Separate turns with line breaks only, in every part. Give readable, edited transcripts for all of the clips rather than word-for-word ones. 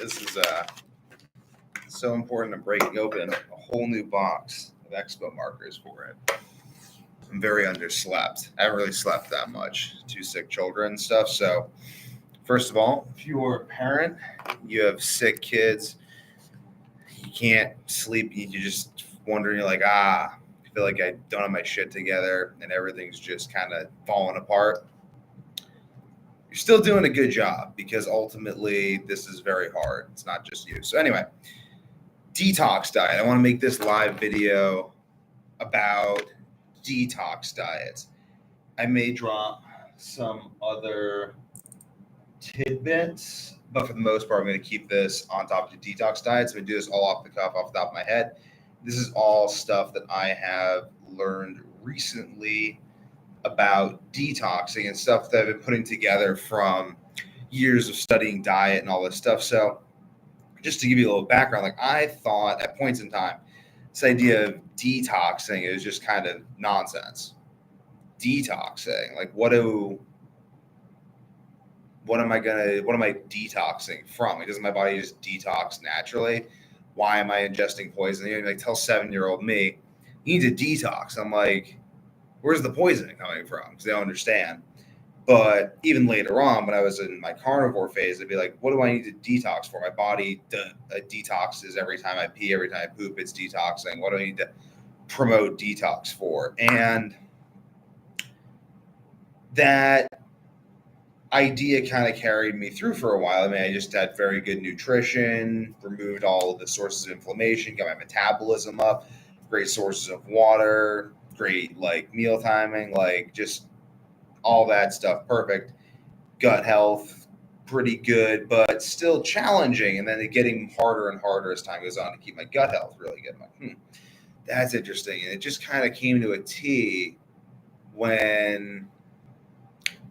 This is so important. I'm breaking open a whole new box of expo markers for it. I'm very underslept. I haven't really slept that much. 2 sick children and stuff. So first of all, if you're a parent, you have sick kids, you can't sleep, you're just wondering, you're like, I feel like I don't have my shit together and everything's just kind of falling apart. You're still doing a good job because ultimately this is very hard. It's not just you. So anyway, detox diet. I want to make this live video about detox diets. I may drop some other tidbits, but for the most part, I'm going to keep this on top of the detox diets. I'm going to do this all off the cuff, off the top of my head. This is all stuff that I have learned recently about detoxing and stuff that I've been putting together from years of studying diet and all this stuff. So just to give you a little background, like I thought at points in time, this idea of detoxing is just kind of nonsense. Detoxing, like what am I detoxing from? Like, doesn't my body just detox naturally? Why am I ingesting poison? You know, like tell 7-year-old me, you need to detox. I'm like, where's the poison coming from? Because they don't understand. But even later on, when I was in my carnivore phase, I'd be like, what do I need to detox for? My body detoxes every time I pee, every time I poop, it's detoxing. What do I need to promote detox for? And that idea kind of carried me through for a while. I mean, I just had very good nutrition, removed all of the sources of inflammation, got my metabolism up, great sources of water, great like meal timing, like just all that stuff, perfect. Gut health, pretty good, but still challenging. And then it getting harder and harder as time goes on to keep my gut health really good. I'm like, that's interesting. And it just kind of came to a T when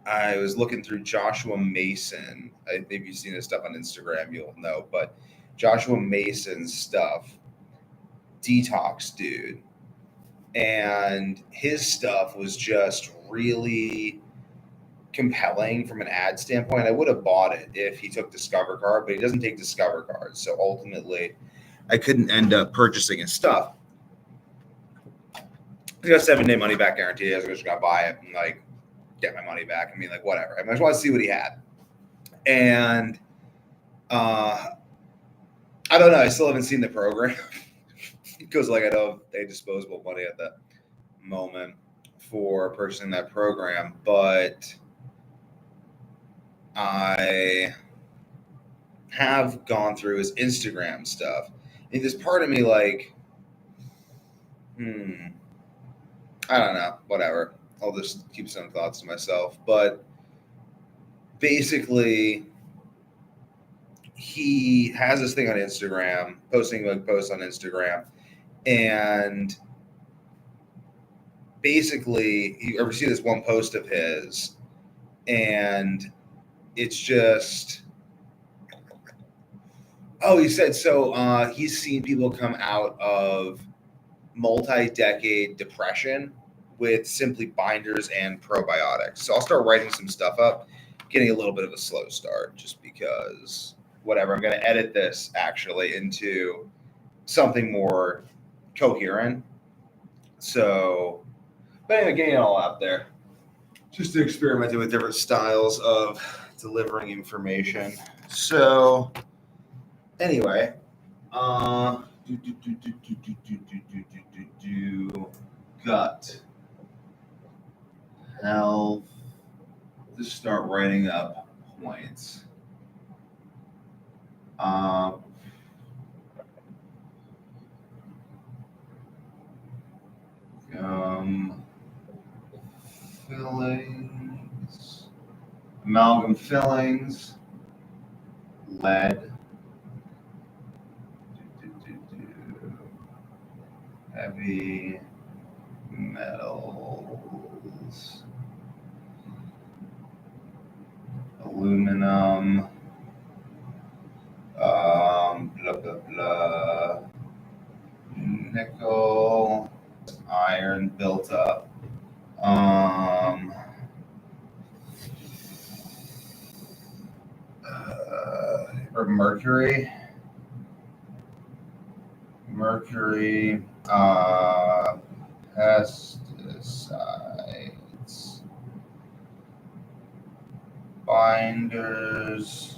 I was looking through Joshua Mason. If you've seen his stuff on Instagram, you'll know. But Joshua Mason's stuff, detox dude. And his stuff was just really compelling from an ad standpoint. I would have bought it if he took Discover Card, but he doesn't take Discover Cards. So ultimately, I couldn't end up purchasing his stuff. He got a 7-day money back guarantee. I was just going to buy it and like get my money back. I mean, like whatever. I just want to see what he had. And I don't know. I still haven't seen the program because like I don't have disposable money at the moment for purchasing that program, but I have gone through his Instagram stuff. And there's part of me like, I don't know, whatever. I'll just keep some thoughts to myself. But basically, he has this thing on Instagram, posting like posts on Instagram. And basically, you ever see this one post of his, and it's just, he said, so he's seen people come out of multi-decade depression with simply binders and probiotics. So I'll start writing some stuff up, getting a little bit of a slow start just because whatever. I'm going to edit this actually into something more coherent. So, but anyway, getting it all out there. Just experimenting with different styles of delivering information. So anyway, gut health. Just start writing up points. Fillings, amalgam fillings, lead, heavy metals, aluminum, blah, blah, blah, nickel, iron built up. mercury, pesticides, binders,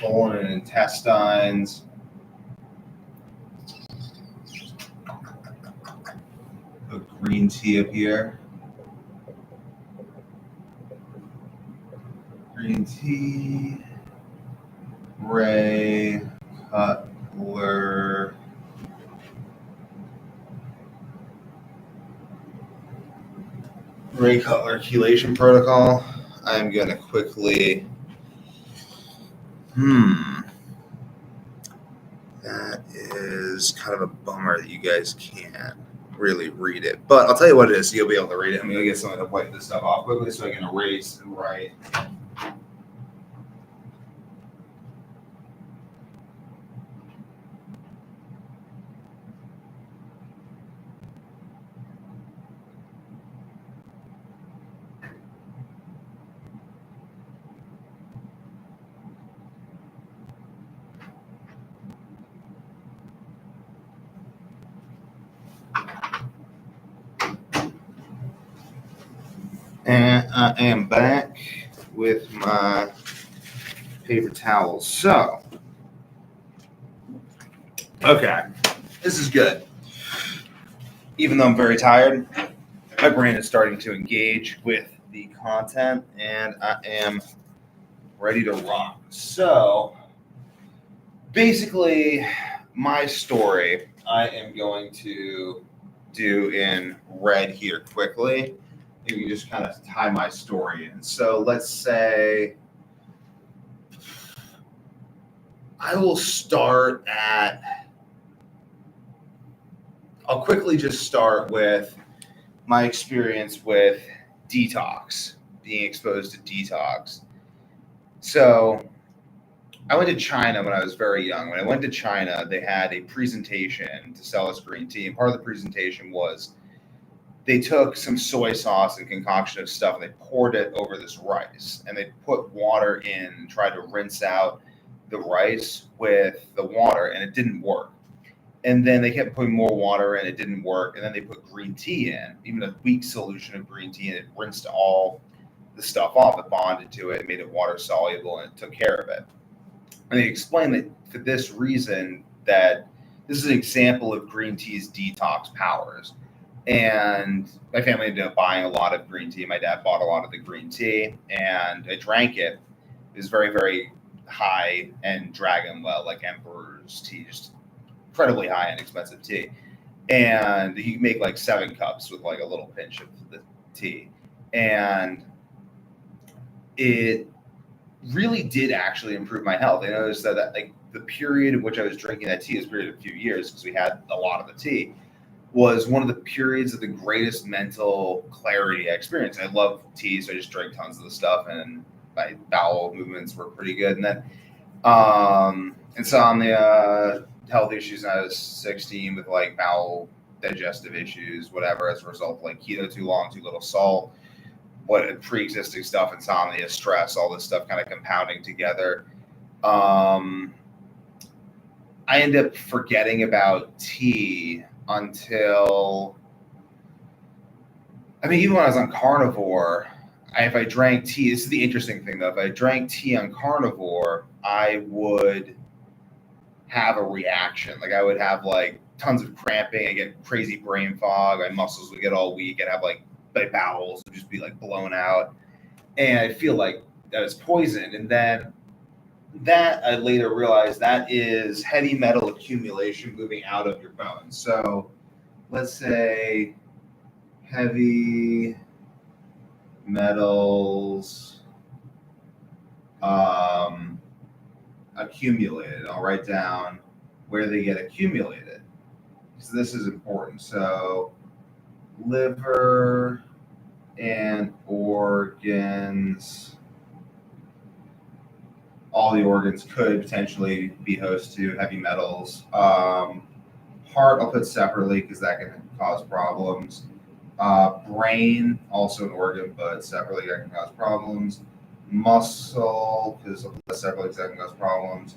colon and intestines. Put green tea up here. Green tea. Ray Cutler Chelation Protocol. I'm going to quickly. That is kind of a bummer that you guys can't really read it. But I'll tell you what it is, so you'll be able to read it. I'm going to get someone to wipe this stuff off quickly so I can erase and write. And I am back with my paper towels. So, okay, this is good. Even though I'm very tired, my brain is starting to engage with the content, and I am ready to rock. So, basically, my story I am going to do in red here quickly. You can just kind of tie my story in. So let's say I'll quickly just start with my experience with detox, being exposed to detox. So I went to China when I was very young. When I went to China, they had a presentation to sell us green tea. And part of the presentation was they took some soy sauce and concoction of stuff and they poured it over this rice. And they put water in and tried to rinse out the rice with the water, and it didn't work. And then they kept putting more water in, it didn't work. And then they put green tea in, even a weak solution of green tea, and it rinsed all the stuff off. It bonded to it, made it water soluble, and it took care of it. And they explained that for this reason, that this is an example of green tea's detox powers. And my family ended up buying a lot of green tea. My dad bought a lot of the green tea, and I drank it. It was very, very high and dragonwell, like Emperor's tea, just incredibly high and expensive tea. And you can make like 7 cups with like a little pinch of the tea. And it really did actually improve my health. I noticed that like the period in which I was drinking that tea, was a period of a few years because we had a lot of the tea, was one of the periods of the greatest mental clarity I experienced. I love tea, so I just drank tons of the stuff, and my bowel movements were pretty good. And then insomnia, health issues when I was 16 with like bowel digestive issues, whatever, as a result of like keto too long, too little salt, what pre-existing stuff, insomnia, stress, all this stuff kind of compounding together. I ended up forgetting about tea until, even when I was on carnivore, if I drank tea, this is the interesting thing though, if I drank tea on carnivore, I would have a reaction. Like I would have like tons of cramping, I get crazy brain fog, my muscles would get all weak, I'd have like my bowels would just be like blown out, and I feel like that was poisoned. And then that I later realized that is heavy metal accumulation moving out of your bones. So let's say heavy metals accumulated. I'll write down where they get accumulated, because this is important. So liver and organs all the organs could potentially be host to heavy metals. Heart I'll put separately because that can cause problems. Brain, also an organ, but separately that can cause problems. Muscle, because I'll put that separately because that can cause problems.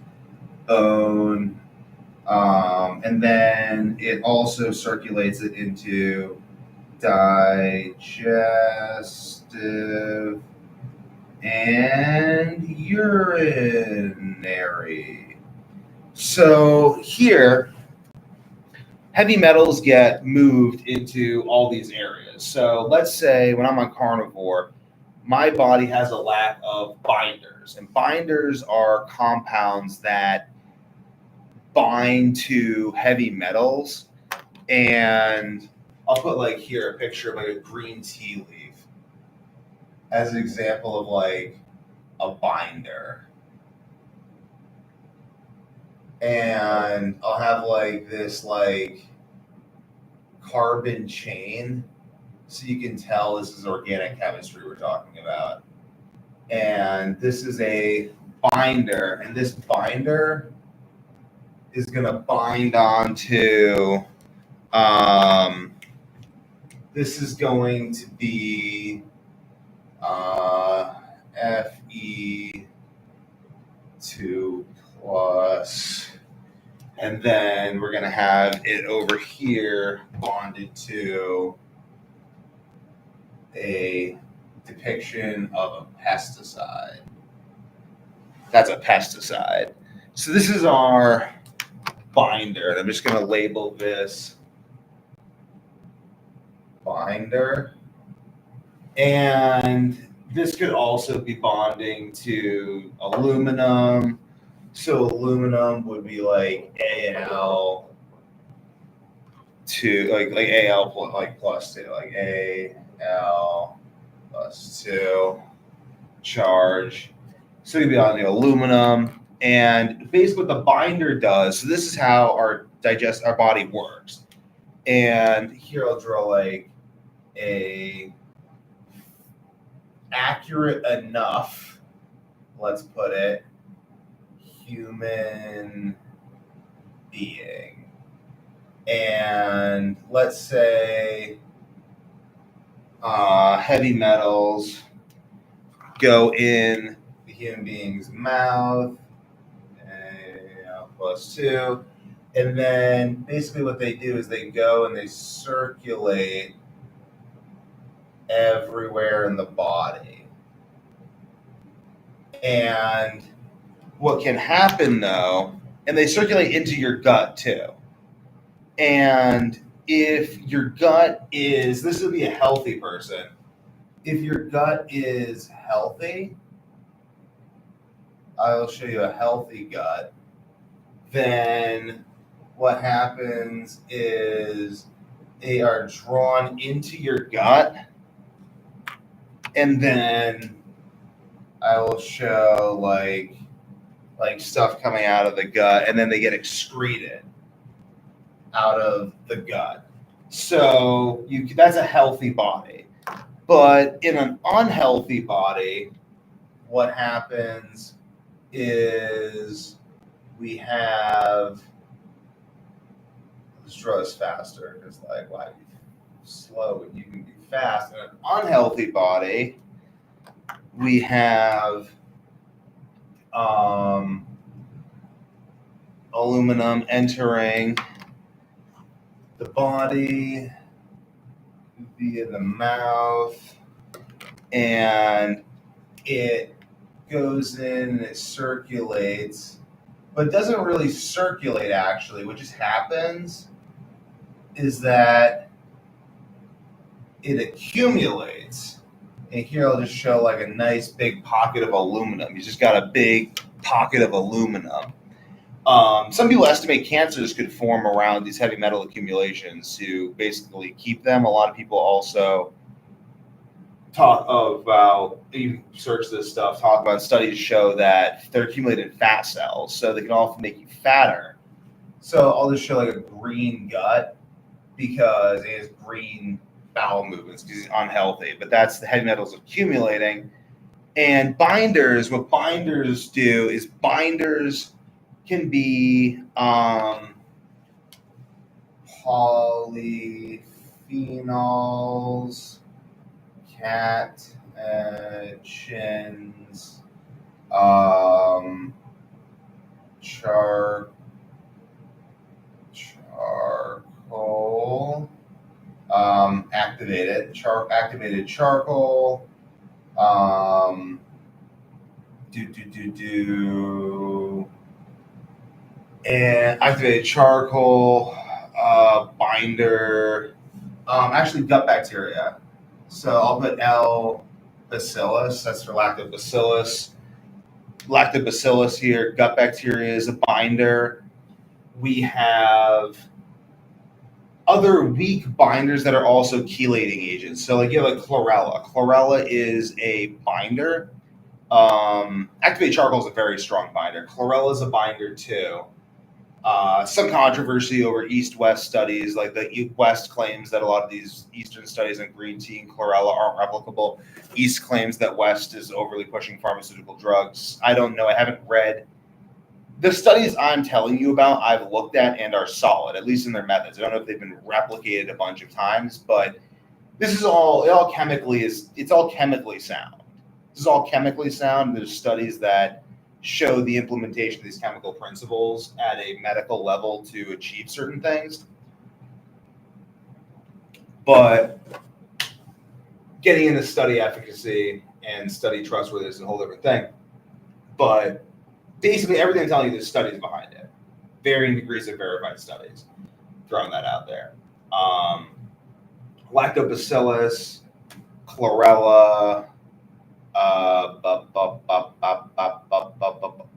Bone, and then it also circulates it into digestive and urinary. So here, heavy metals get moved into all these areas. So let's say when I'm on carnivore, my body has a lack of binders. And binders are compounds that bind to heavy metals. And I'll put like here a picture of like a green tea leaf as an example of like a binder. And I'll have like this like carbon chain, so you can tell this is organic chemistry we're talking about. And this is a binder, and this binder is going to bind onto this is going to be Fe2 plus, and then we're going to have it over here bonded to a depiction of a pesticide. That's a pesticide. So this is our binder, and I'm just going to label this binder. And this could also be bonding to aluminum. So aluminum would be like Al to like Al plus, like plus 2, like Al plus 2 charge. So it'd be on the aluminum. And basically what the binder does, so this is how our body works. And here I'll draw like a accurate enough, let's put it, human being. And let's say heavy metals go in the human being's mouth, plus 2. And then basically what they do is they go and they circulate everywhere in the body. And what can happen though, and they circulate into your gut too. And if your gut is, this would be a healthy person. If your gut is healthy, I'll show you a healthy gut. Then what happens is they are drawn into your gut, and then I will show like stuff coming out of the gut, and then they get excreted out of the gut. So that's a healthy body. But in an unhealthy body, what happens is we have, let's draw this faster because like why be slow when you can be fast. In an unhealthy body, we have aluminum entering the body via the mouth, and it goes in and it circulates, but it doesn't really circulate actually. What just happens is that it accumulates. And here I'll just show like a nice big pocket of aluminum. You just got a big pocket of aluminum. Some people estimate cancers could form around these heavy metal accumulations to basically keep them. A lot of people also talk about, you search this stuff, talk about studies show that they're accumulated in fat cells, so they can often make you fatter. So I'll just show like a green gut because it has green bowel movements because it's unhealthy, but that's the heavy metals accumulating. And binders, what binders do is binders can be polyphenols, catechins, charcoal, activated charcoal, and activated charcoal, binder, actually gut bacteria. So I'll put L bacillus, that's for lactobacillus. Lactobacillus here, gut bacteria is a binder. We have other weak binders that are also chelating agents. So like you have like chlorella. Chlorella is a binder. Activated charcoal is a very strong binder. Chlorella is a binder too. Some controversy over East-West studies. Like the West claims that a lot of these Eastern studies on green tea and chlorella aren't replicable. East claims that West is overly pushing pharmaceutical drugs. I don't know. I haven't read. The studies I'm telling you about, I've looked at and are solid, at least in their methods. I don't know if they've been replicated a bunch of times, but this is all chemically sound. This is all chemically sound. There's studies that show the implementation of these chemical principles at a medical level to achieve certain things. But getting into study efficacy and study trustworthiness is a whole different thing. But basically, everything I'm telling you, there's studies behind it. Varying degrees of verified studies. Throwing that out there. Lactobacillus, chlorella,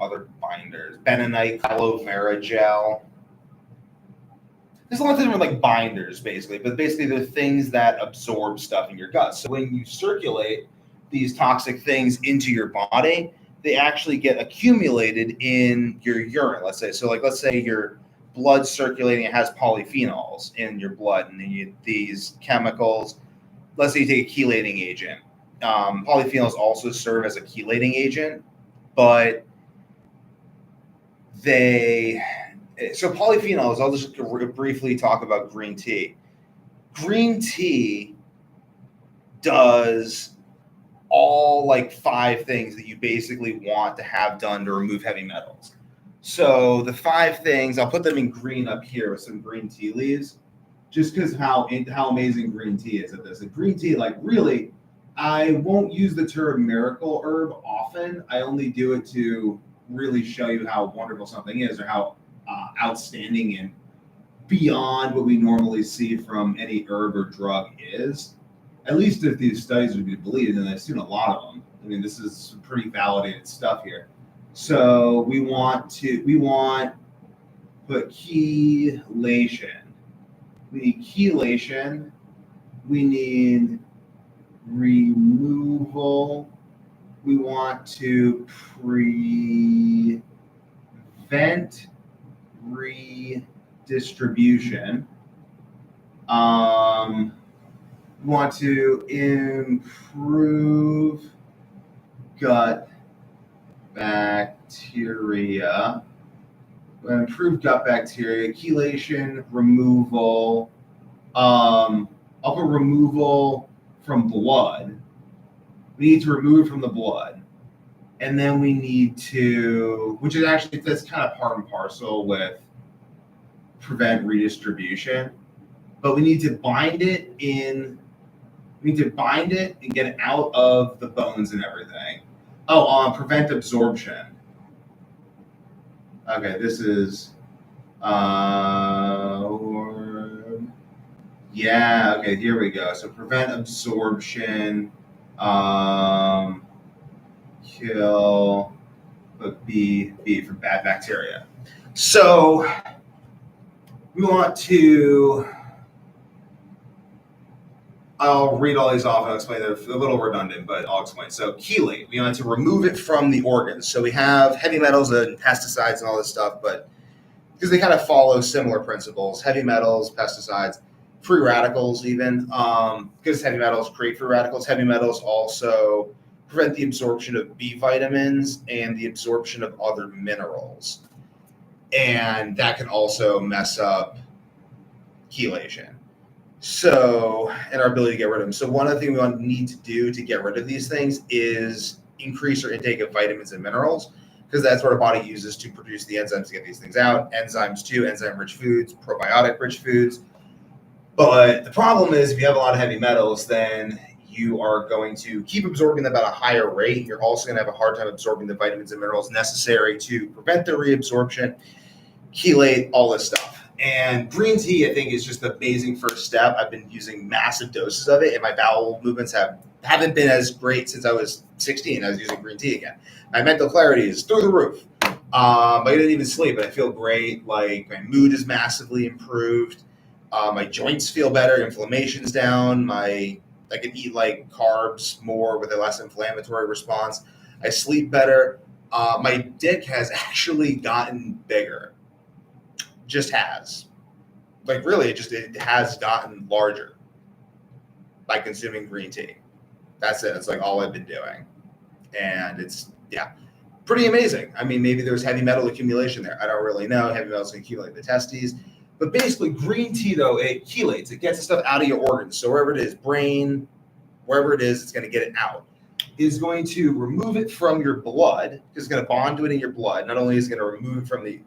other binders. Bentonite, aloe vera gel. There's a lot of different like binders, basically. But basically, they're things that absorb stuff in your gut. So when you circulate these toxic things into your body, they actually get accumulated in your urine, let's say. So, like, let's say your blood's circulating, it has polyphenols in your blood, and then these chemicals, let's say you take a chelating agent. Polyphenols also serve as a chelating agent, but so polyphenols, I'll just briefly talk about green tea. Green tea does all like 5 things that you basically want to have done to remove heavy metals. So the 5 things, I'll put them in green up here with some green tea leaves, just because how amazing green tea is at this. And green tea, like really, I won't use the term miracle herb often. I only do it to really show you how wonderful something is, or how outstanding and beyond what we normally see from any herb or drug is. At least if these studies are to be believed, and I've seen a lot of them. I mean, this is some pretty validated stuff here. So we want put chelation. We need chelation. We need removal. We want to prevent redistribution. We want to improve gut bacteria. Chelation, removal. I'll put removal from blood. We need to remove from the blood. And then we need to, which is actually, that's kind of part and parcel with prevent redistribution. But we need to bind it and get it out of the bones and everything. Prevent absorption. Okay, this is, okay, here we go. So prevent absorption, kill, but B for bad bacteria. So we want to, I'll read all these off and I'll explain. They're a little redundant, but I'll explain. So chelate, we want to remove it from the organs. So we have heavy metals and pesticides and all this stuff, but because they kind of follow similar principles, heavy metals, pesticides, free radicals even, because heavy metals create free radicals. Heavy metals also prevent the absorption of B vitamins and the absorption of other minerals. And that can also mess up chelation. So, and our ability to get rid of them. So one of the things we need to do to get rid of these things is increase our intake of vitamins and minerals, because that's what our body uses to produce the enzymes to get these things out. Enzymes too, enzyme-rich foods, probiotic-rich foods. But the problem is if you have a lot of heavy metals, then you are going to keep absorbing them at a higher rate. You're also going to have a hard time absorbing the vitamins and minerals necessary to prevent the reabsorption, chelate, all this stuff. And green tea, I think, is just the amazing first step. I've been using massive doses of it, and my bowel movements haven't been as great since I was 16. I was using green tea again. My mental clarity is through the roof. I didn't even sleep, but I feel great. Like, my mood is massively improved. My joints feel better. Inflammation's down. I can eat like carbs more with a less inflammatory response. I sleep better. My dick has actually gotten bigger. Just has. Like, really, it has gotten larger by consuming green tea. That's it. It's like all I've been doing. And it's, pretty amazing. I mean, maybe there's heavy metal accumulation there. I don't really know. Heavy metals can accumulate in the testes. But basically, green tea, though, it chelates. It gets the stuff out of your organs. So wherever it is, brain, wherever it is, it's going to get it out. Is going to remove it from your blood. It's going to bond to it in your blood. Not only is it going to remove it from the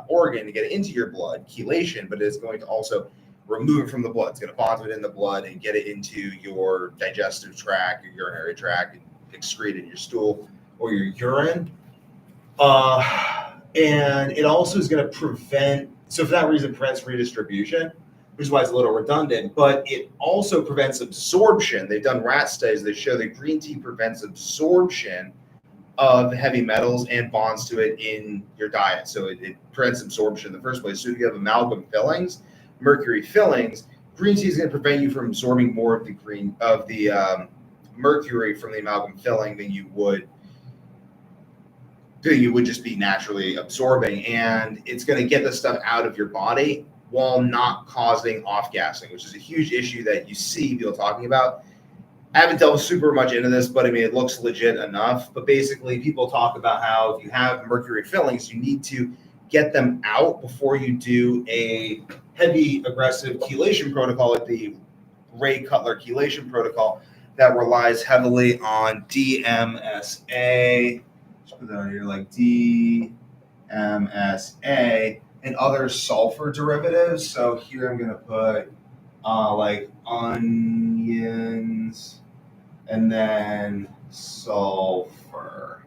organ to get it into your blood, chelation, but it's going to also remove it from the blood. It's going to bond to it in the blood and get it into your digestive tract, your urinary tract, and excrete in your stool or your urine. And it also is going to prevent, so for that reason, prevents redistribution, which is why it's a little redundant, but it also prevents absorption. They've done rat studies that show that green tea prevents absorption of heavy metals and bonds to it in your diet. So it prevents absorption in the first place. So if you have amalgam fillings, mercury fillings, green tea is going to prevent you from absorbing more of the mercury from the amalgam filling than you would just be naturally absorbing. And it's going to get the stuff out of your body while not causing off-gassing, which is a huge issue that you see people talking about. I haven't delved super much into this, but I mean, it looks legit enough. But basically, people talk about how if you have mercury fillings, you need to get them out before you do a heavy, aggressive chelation protocol, like the Cutler Chelation Protocol, that relies heavily on DMSA. Let's put that on here, like DMSA. And other sulfur derivatives. So here I'm going to put like onions and then sulfur.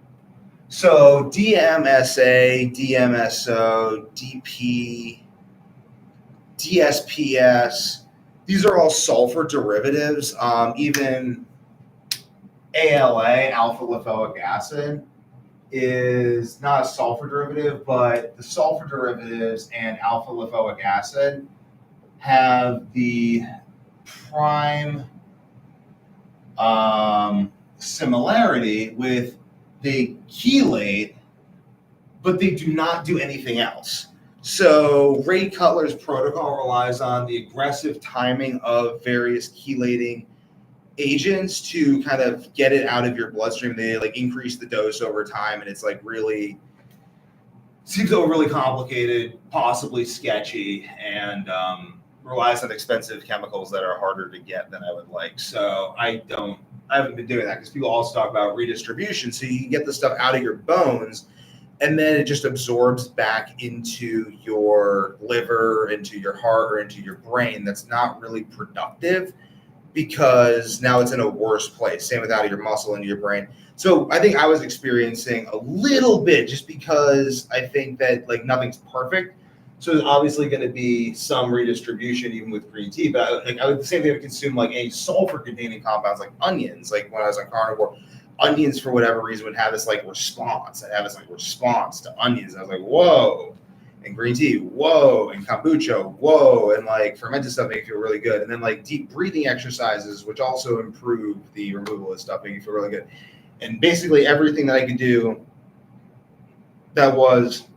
So DMSA, DMSO, DP, DSPS, these are all sulfur derivatives. Even ALA, alpha lipoic acid, is not a sulfur derivative, but the sulfur derivatives and alpha lipoic acid have the prime similarity with they chelate, but they do not do anything else. So Ray Cutler's protocol relies on the aggressive timing of various chelating agents to kind of get it out of your bloodstream. They like increase the dose over time, and it's like really seems really complicated, possibly sketchy, and relies on expensive chemicals that are harder to get than I would like. So I haven't been doing that because people also talk about redistribution. So you can get the stuff out of your bones, and then it just absorbs back into your liver, into your heart, or into your brain. That's not really productive, because now it's in a worse place. Same with out of your muscle into your brain. So I think I was experiencing a little bit, just because I think that like nothing's perfect. So there's obviously going to be some redistribution even with green tea. But I would the same thing, I would consume like any sulfur containing compounds like onions. Like when I was on carnivore, onions for whatever reason would have this like response. I'd have this like response to onions. And I was like, whoa. And green tea, whoa, and kombucha, whoa, and like fermented stuff make you feel really good. And then like deep breathing exercises, which also improve the removal of stuff, make you feel really good. And basically everything that I could do that was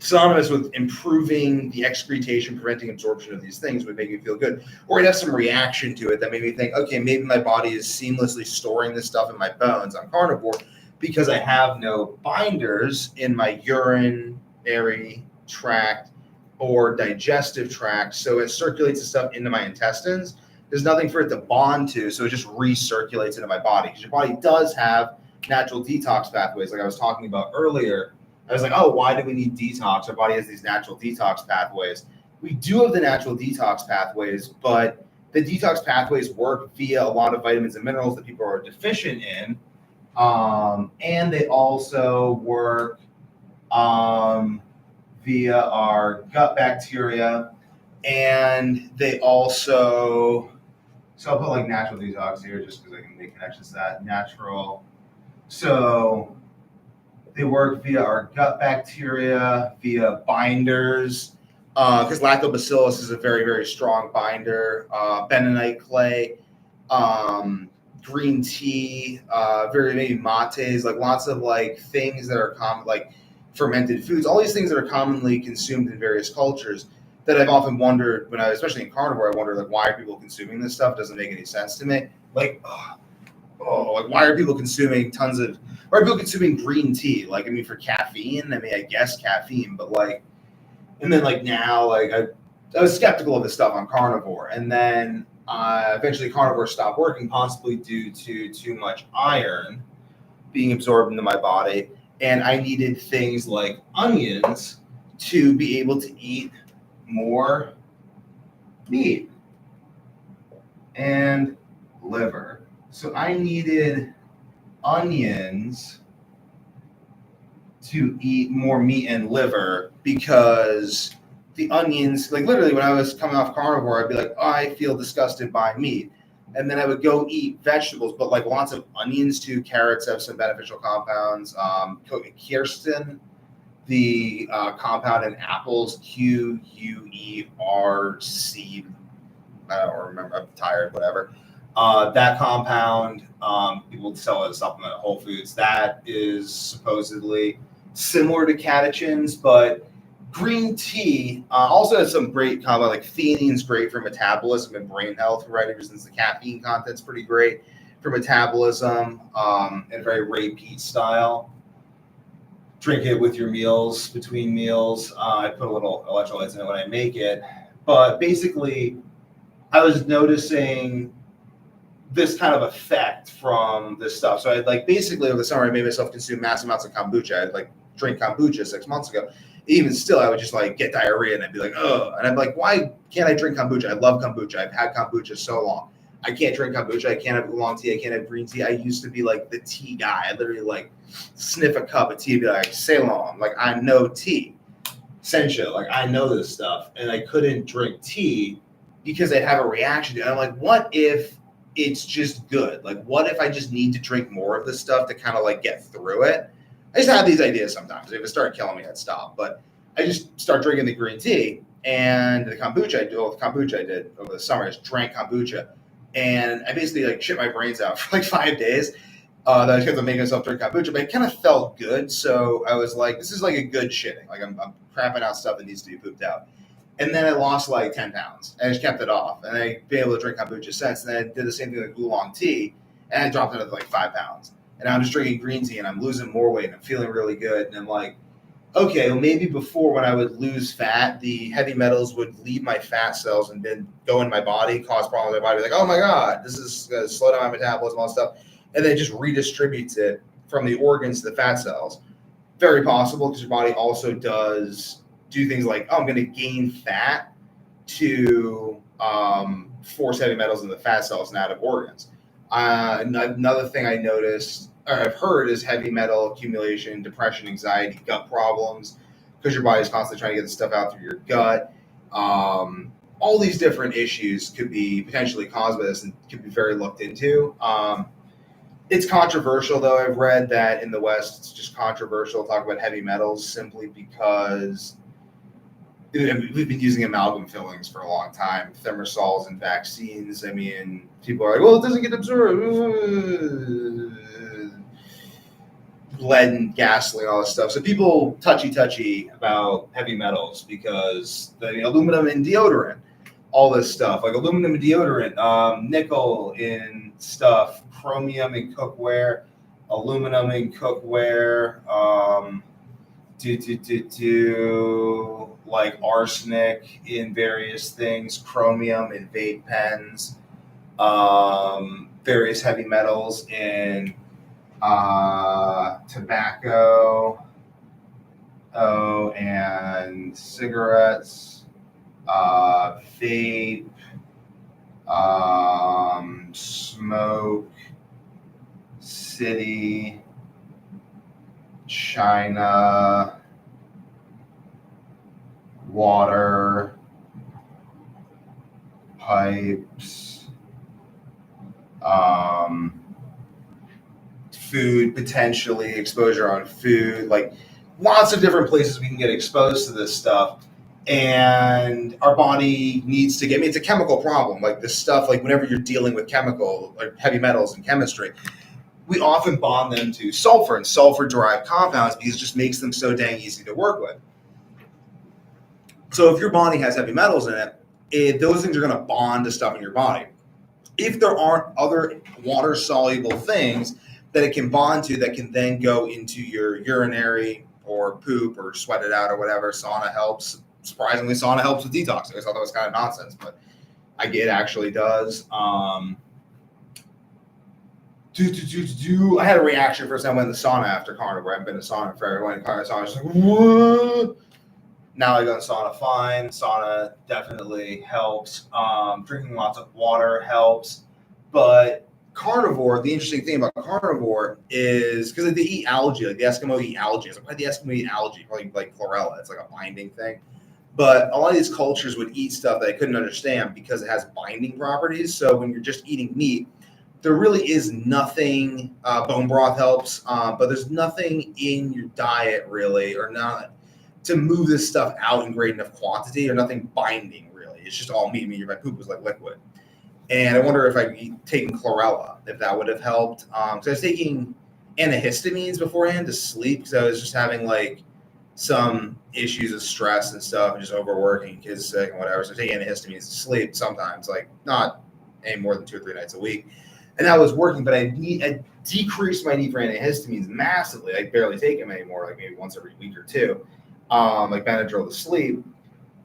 synonymous with improving the excretation, preventing absorption of these things would make me feel good. Or I'd have some reaction to it that made me think, okay, maybe my body is seamlessly storing this stuff in my bones. I'm carnivore because I have no binders in my urinary tract or digestive tract. So it circulates the stuff into my intestines. There's nothing for it to bond to, so it just recirculates into my body. Because your body does have natural detox pathways, like I was talking about earlier. I was like, oh, why do we need detox? Our body has these natural detox pathways. We do have the natural detox pathways, but the detox pathways work via a lot of vitamins and minerals that people are deficient in. And they also work via our gut bacteria. And they also, so I'll put like natural detox here just because I can make connections to that. Natural. So they work via our gut bacteria, via binders, because lactobacillus is a very, very strong binder. Bentonite clay, green tea, very maybe mates, like lots of like things that are common, like fermented foods. All these things that are commonly consumed in various cultures. That I've often wondered when especially in carnivore, I wonder like why are people consuming this stuff? It doesn't make any sense to me. Like, like why are people consuming why are people consuming green tea? Like, I mean, for caffeine, I mean, I guess caffeine, but like, and then like now, like I was skeptical of this stuff on carnivore, and then eventually carnivore stopped working, possibly due to too much iron being absorbed into my body, and I needed things like onions to be able to eat more meat and liver. So I needed onions to eat more meat and liver because the onions, like literally when I was coming off carnivore, I'd be like, oh, I feel disgusted by meat. And then I would go eat vegetables, but like lots of onions too. Carrots have some beneficial compounds. Quercetin, the compound in apples, QUERC. I don't remember. I'm tired. Whatever. That compound, people sell it as a supplement at Whole Foods. That is supposedly similar to catechins, but green tea also has some great compound. Like theanine is great for metabolism and brain health, for variety of reasons. The caffeine content's pretty great for metabolism, and very Ray Peat style. Drink it with your meals, between meals. I put a little electrolytes in it when I make it. But basically, I was noticing this kind of effect from this stuff. So I like basically over the summer, I made myself consume massive amounts of kombucha. I'd like drink kombucha 6 months ago. Even still, I would just like get diarrhea and I'd be like, oh, and I'm like, why can't I drink kombucha? I love kombucha. I've had kombucha so long. I can't drink kombucha. I can't have oolong tea. I can't have green tea. I used to be like the tea guy. I literally like sniff a cup of tea and be like, Ceylon. Like I know tea. Sencha. Like I know this stuff. And I couldn't drink tea because I'd have a reaction to it. And I'm like, what if it's just good? Like what if I just need to drink more of this stuff to kind of like get through it? I just have these ideas sometimes. If it started killing me, I'd stop. But I just start drinking the green tea and the kombucha I did over the summer. I just drank kombucha. And I basically like shit my brains out for like 5 days. That I kept on making myself drink kombucha, but it kind of felt good. So I was like, this is like a good shitting. Like I'm crapping out stuff that needs to be pooped out. And then I lost like 10 pounds. And I just kept it off. And I've been able to drink kombucha since. And then I did the same thing with oolong tea. And I dropped another like 5 pounds. And I'm just drinking green tea and I'm losing more weight. And I'm feeling really good. And I'm like, okay, well, maybe before when I would lose fat, the heavy metals would leave my fat cells and then go in my body, cause problems in my body. Like, oh my God, this is going to slow down my metabolism, all that stuff. And then it just redistributes it from the organs to the fat cells. Very possible because your body also does do things like, oh, I'm going to gain fat to force heavy metals into the fat cells and out of organs. Another thing I noticed, or I've heard, is heavy metal accumulation, depression, anxiety, gut problems, because your body's constantly trying to get the stuff out through your gut. All these different issues could be potentially caused by this and could be very looked into. It's controversial, though. I've read that in the West, it's just controversial to talk about heavy metals simply because we've been using amalgam fillings for a long time, thimersols and vaccines. I mean, people are like, well, it doesn't get absorbed. lead and gasoline, all this stuff. So people touchy about heavy metals because the aluminum in deodorant, all this stuff, like aluminum in deodorant, nickel in stuff, chromium in cookware, aluminum in cookware, like arsenic in various things, chromium in vape pens, various heavy metals in tobacco, and cigarettes, vape, smoke, city, China, water, pipes, food, potentially exposure on food, like lots of different places we can get exposed to this stuff. And our body needs to get, it's a chemical problem. Like this stuff, like whenever you're dealing with chemical, like heavy metals and chemistry, we often bond them to sulfur and sulfur-derived compounds because it just makes them so dang easy to work with. So if your body has heavy metals in it, those things are going to bond to stuff in your body. If there aren't other water-soluble things that it can bond to that can then go into your urinary or poop or sweat it out or whatever, sauna helps. Surprisingly, sauna helps with detoxing. I thought that was kind of nonsense, but it actually does. I had a reaction first time I went in the sauna after carnivore. I haven't been to sauna forever. I went in the sauna, I was like, what? Now I go to sauna fine. Sauna definitely helps. Drinking lots of water helps. But carnivore, the interesting thing about carnivore is because they eat algae, like the Eskimo eat algae. It's like, why do the Eskimo eat algae? Probably like chlorella. It's like a binding thing. But a lot of these cultures would eat stuff that I couldn't understand because it has binding properties. So when you're just eating meat, there really is nothing, bone broth helps, but there's nothing in your diet really, or not, to move this stuff out in great enough quantity, or nothing binding really. It's just all meat. My poop was like liquid. And I wonder if I'd taken chlorella, if that would have helped. So I was taking antihistamines beforehand to sleep because I was just having like some issues of stress and stuff and just overworking, kids sick and whatever. So I take antihistamines to sleep sometimes, like not any more than 2 or 3 nights a week. And that was working, but I decreased my need for antihistamines massively. I barely take them anymore, like maybe once every week or two, like Benadryl to sleep,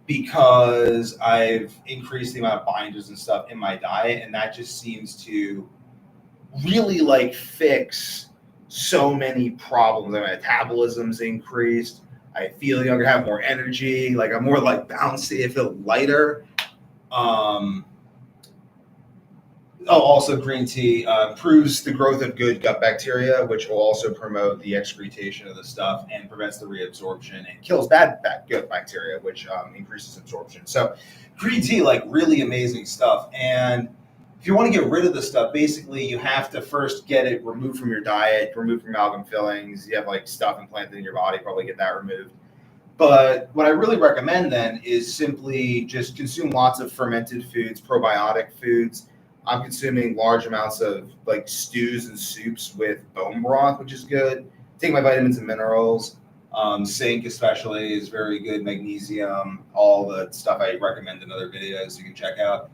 because I've increased the amount of binders and stuff in my diet, and that just seems to really like fix so many problems. My metabolism's increased. I feel younger, have more energy. Like I'm more like bouncy. I feel lighter. Also, green tea improves the growth of good gut bacteria, which will also promote the excretion of the stuff and prevents the reabsorption and kills bad gut bacteria, which increases absorption. So green tea, like really amazing stuff. And if you want to get rid of this stuff, basically you have to first get it removed from your diet, removed from amalgam fillings. You have like stuff implanted in your body, probably get that removed. But what I really recommend then is simply just consume lots of fermented foods, probiotic foods. I'm consuming large amounts of like stews and soups with bone broth, which is good. Take my vitamins and minerals. Zinc especially is very good. Magnesium, all the stuff I recommend in other videos you can check out.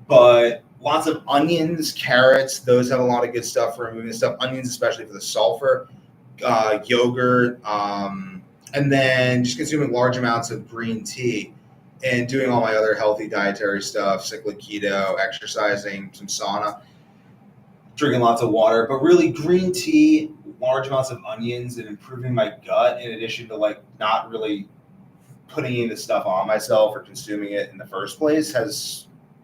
But lots of onions, carrots, those have a lot of good stuff for removing stuff. Onions especially for the sulfur. Yogurt, and then just consuming large amounts of green tea. And doing all my other healthy dietary stuff, cyclic keto, exercising, some sauna, drinking lots of water, but really green tea, large amounts of onions, and improving my gut in addition to like not really putting any of this stuff on myself or consuming it in the first place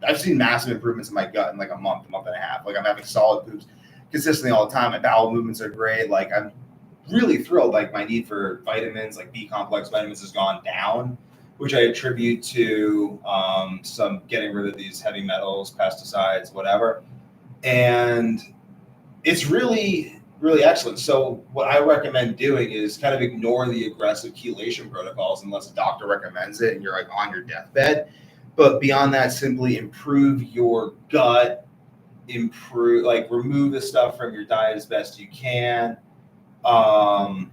I've seen massive improvements in my gut in like a month and a half. Like I'm having solid poops consistently all the time. My bowel movements are great. Like I'm really thrilled. Like my need for vitamins, like B complex vitamins has gone down, which I attribute to some getting rid of these heavy metals, pesticides, whatever. And it's really, really excellent. So what I recommend doing is kind of ignore the aggressive chelation protocols unless a doctor recommends it and you're like on your deathbed. But beyond that, simply improve your gut, remove the stuff from your diet as best you can. But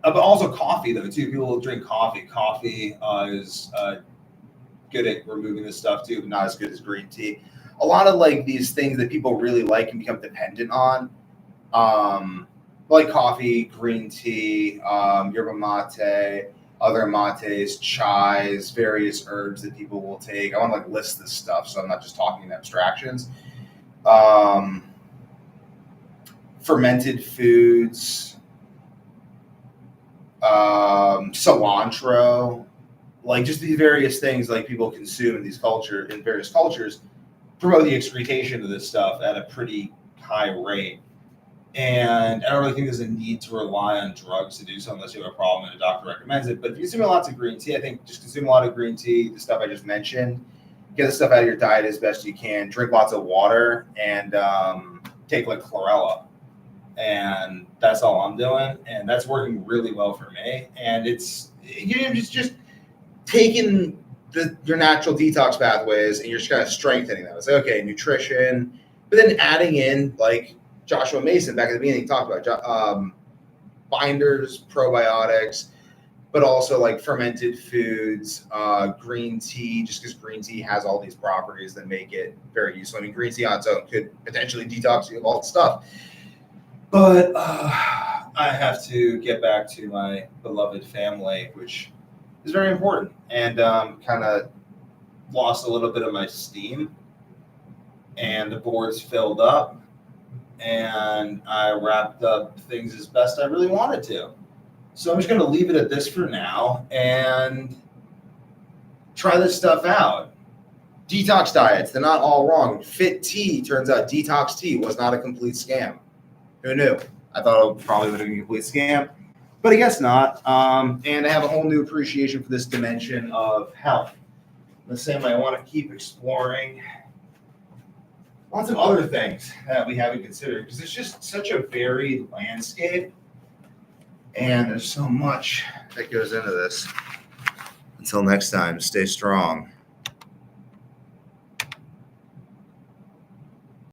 also coffee though too. People will drink coffee. Coffee is good at removing this stuff too, but not as good as green tea. A lot of like these things that people really like and become dependent on, like coffee, green tea, yerba mate, other mates, chais, various herbs that people will take. I want to like list this stuff, so I'm not just talking in abstractions. Fermented foods, cilantro, like just these various things like people consume in various cultures promote the excretion of this stuff at a pretty high rate. And I don't really think there's a need to rely on drugs to do so unless you have a problem and a doctor recommends it. But if you consume lots of green tea, I think just consume a lot of green tea, the stuff I just mentioned. Get the stuff out of your diet as best you can. Drink lots of water and take like chlorella. And that's all I'm doing. And that's working really well for me. And it's just taking your natural detox pathways and you're just kind of strengthening them. It's like, okay, nutrition, but then adding in like Joshua Mason back at the beginning talked about binders, probiotics, but also like fermented foods, green tea, just because green tea has all these properties that make it very useful. I mean, green tea on its own could potentially detox you of all the stuff. But I have to get back to my beloved family, which is very important, and kind of lost a little bit of my steam, and the board's filled up, and I wrapped up things as best I really wanted to. So I'm just going to leave it at this for now and try this stuff out. Detox diets, they're not all wrong. Fit tea, turns out detox tea was not a complete scam. Who knew? I thought it probably would have been a complete scam, but I guess not. And I have a whole new appreciation for this dimension of health. The same way I want to keep exploring lots of other things that we haven't considered because it's just such a varied landscape and there's so much that goes into this. Until next time, stay strong.